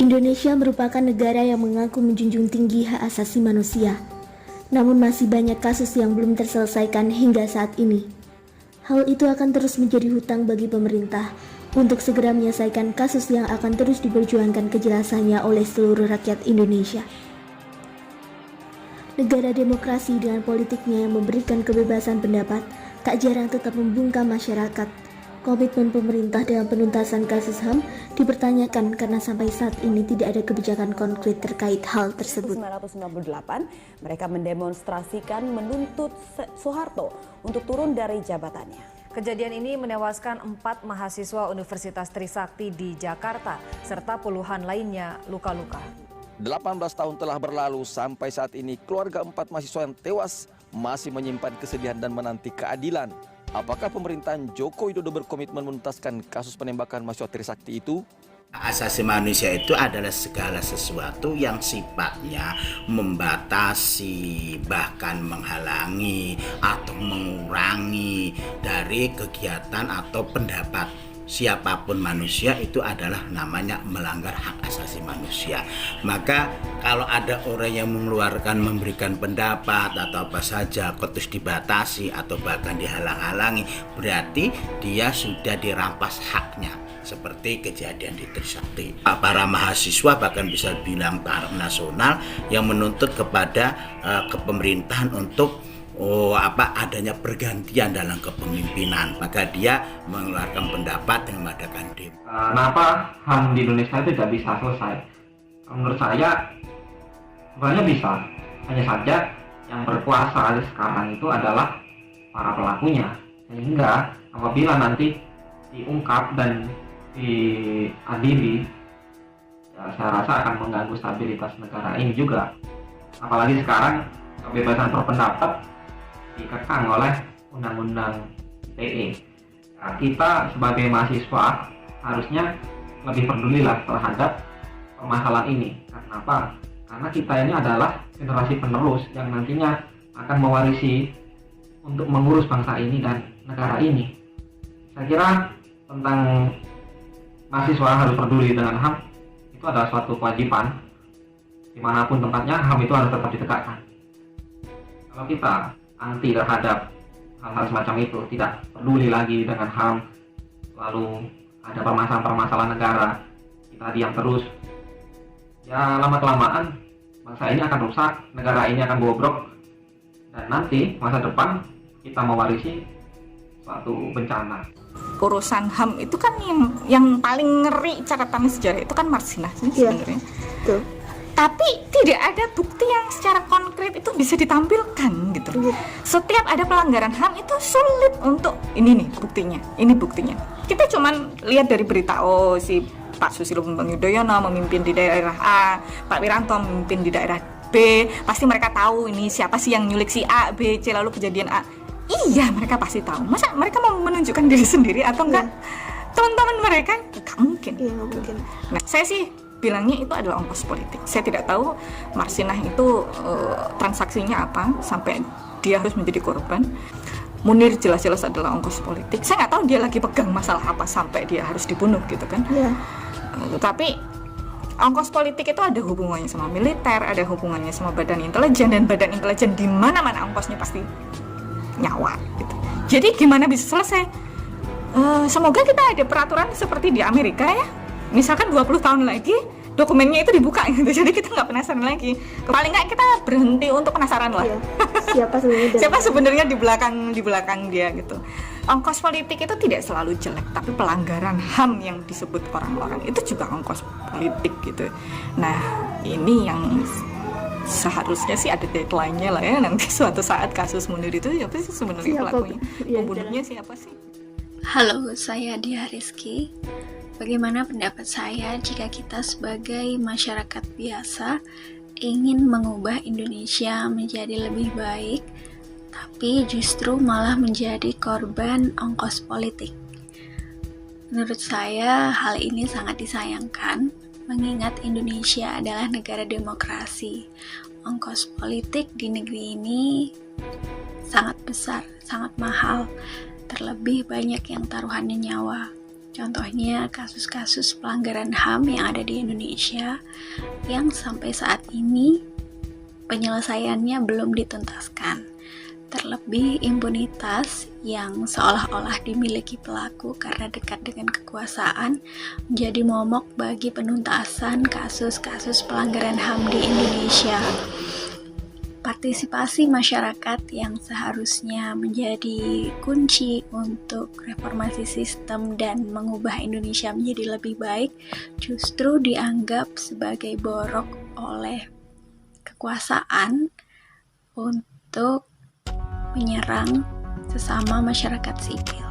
Indonesia merupakan negara yang mengaku menjunjung tinggi hak asasi manusia. Namun masih banyak kasus yang belum terselesaikan hingga saat ini. Hal itu akan terus menjadi hutang bagi pemerintah untuk segera menyelesaikan kasus yang akan terus diperjuangkan kejelasannya oleh seluruh rakyat Indonesia. Negara demokrasi dengan politiknya yang memberikan kebebasan pendapat tak jarang tetap membungkam masyarakat. Komitmen pemerintah dalam penuntasan kasus HAM dipertanyakan karena sampai saat ini tidak ada kebijakan konkret terkait hal tersebut. 1998, mereka mendemonstrasikan menuntut Soeharto untuk turun dari jabatannya. Kejadian ini menewaskan 4 mahasiswa Universitas Trisakti di Jakarta, serta puluhan lainnya luka-luka. 18 tahun telah berlalu, sampai saat ini keluarga 4 mahasiswa yang tewas masih menyimpan kesedihan dan menanti keadilan. Apakah pemerintahan Joko Widodo berkomitmen menuntaskan kasus penembakan mahasiswa Trisakti itu? Asasi manusia itu adalah segala sesuatu yang sifatnya membatasi, bahkan menghalangi atau mengurangi dari kegiatan atau pendapat siapapun manusia. Itu adalah namanya melanggar hak asasi manusia. Maka kalau ada orang yang mengeluarkan, memberikan pendapat atau apa saja terus dibatasi atau bahkan dihalang-halangi, berarti dia sudah dirampas haknya. Seperti kejadian di Trisakti. Para mahasiswa bahkan bisa bilang para nasional yang menuntut kepada kepemerintahan untuk adanya pergantian dalam kepemimpinan. Maka dia mengeluarkan pendapat dengan mengadakan demo. Kenapa HAM di Indonesia itu tidak bisa selesai? Menurut saya sebenarnya bisa. Hanya saja yang berkuasa sekarang itu adalah para pelakunya. Sehingga apabila nanti diungkap dan diadili, ya, saya rasa akan mengganggu stabilitas negara ini juga. Apalagi sekarang kebebasan berpendapat dikekang oleh Undang-Undang ITE. Nah, kita sebagai mahasiswa harusnya lebih pedulilah terhadap permasalahan ini. Karena apa? Karena kita ini adalah generasi penerus yang nantinya akan mewarisi untuk mengurus bangsa ini dan negara ini. Saya kira tentang mahasiswa harus peduli dengan HAM itu adalah suatu kewajiban. Dimanapun tempatnya, HAM itu harus tetap ditegakkan. Kalau kita anti terhadap hal-hal semacam itu, tidak peduli lagi dengan HAM, lalu ada permasalahan-permasalahan negara, kita diam terus, ya lama-kelamaan bangsa ini akan rusak, negara ini akan bobrok, dan nanti masa depan kita mewarisi suatu bencana. Urusan HAM itu kan yang paling ngeri catatan sejarah itu kan Marsinah sebenarnya. Betul. Tapi tidak ada bukti yang secara konkret itu bisa ditampilkan gitu. Setiap ada pelanggaran HAM itu sulit untuk ini nih buktinya, ini buktinya. Kita cuman lihat dari berita, oh si Pak Susilo Bambang Yudhoyono memimpin di daerah A, Pak Wiranto memimpin di daerah B. Pasti mereka tahu ini siapa sih yang nyulik si A, B, C, lalu kejadian A. Iya, mereka pasti tahu. Masa mereka mau menunjukkan diri sendiri atau enggak? Teman-teman mereka enggak mungkin. Iya, enggak mungkin. Nah, saya sih bilangnya itu adalah ongkos politik. Saya tidak tahu Marsinah itu transaksinya apa sampai dia harus menjadi korban. Munir jelas-jelas adalah ongkos politik. Saya nggak tahu dia lagi pegang masalah apa sampai dia harus dibunuh gitu kan. Iya. Tapi ongkos politik itu ada hubungannya sama militer, ada hubungannya sama badan intelijen, dan badan intelijen di mana-mana ongkosnya pasti nyawa gitu. Jadi gimana bisa selesai? Semoga kita ada peraturan seperti di Amerika ya. Misalkan 20 tahun lagi dokumennya itu dibuka gitu. Jadi kita nggak penasaran lagi. Paling nggak kita berhenti untuk penasaran lah. Iya. Siapa sebenarnya di belakang dia gitu. Ongkos politik itu tidak selalu jelek, tapi pelanggaran HAM yang disebut orang-orang itu juga ongkos politik gitu. Nah, ini yang seharusnya sih ada deadline-nya lah ya, nanti suatu saat kasus Munir itu siapa sih sebenarnya pelakunya, pembunuhnya siapa sih? Halo, saya Dia Rizky. Bagaimana pendapat saya jika kita sebagai masyarakat biasa ingin mengubah Indonesia menjadi lebih baik, tapi justru malah menjadi korban ongkos politik? Menurut saya hal ini sangat disayangkan, mengingat Indonesia adalah negara demokrasi. Ongkos politik di negeri ini sangat besar, sangat mahal, terlebih banyak yang taruhannya nyawa. Contohnya kasus-kasus pelanggaran HAM yang ada di Indonesia yang sampai saat ini penyelesaiannya belum dituntaskan. Terlebih impunitas yang seolah-olah dimiliki pelaku karena dekat dengan kekuasaan menjadi momok bagi penuntasan kasus-kasus pelanggaran HAM di Indonesia. Partisipasi masyarakat yang seharusnya menjadi kunci untuk reformasi sistem dan mengubah Indonesia menjadi lebih baik justru dianggap sebagai borok oleh kekuasaan untuk menyerang sesama masyarakat sipil.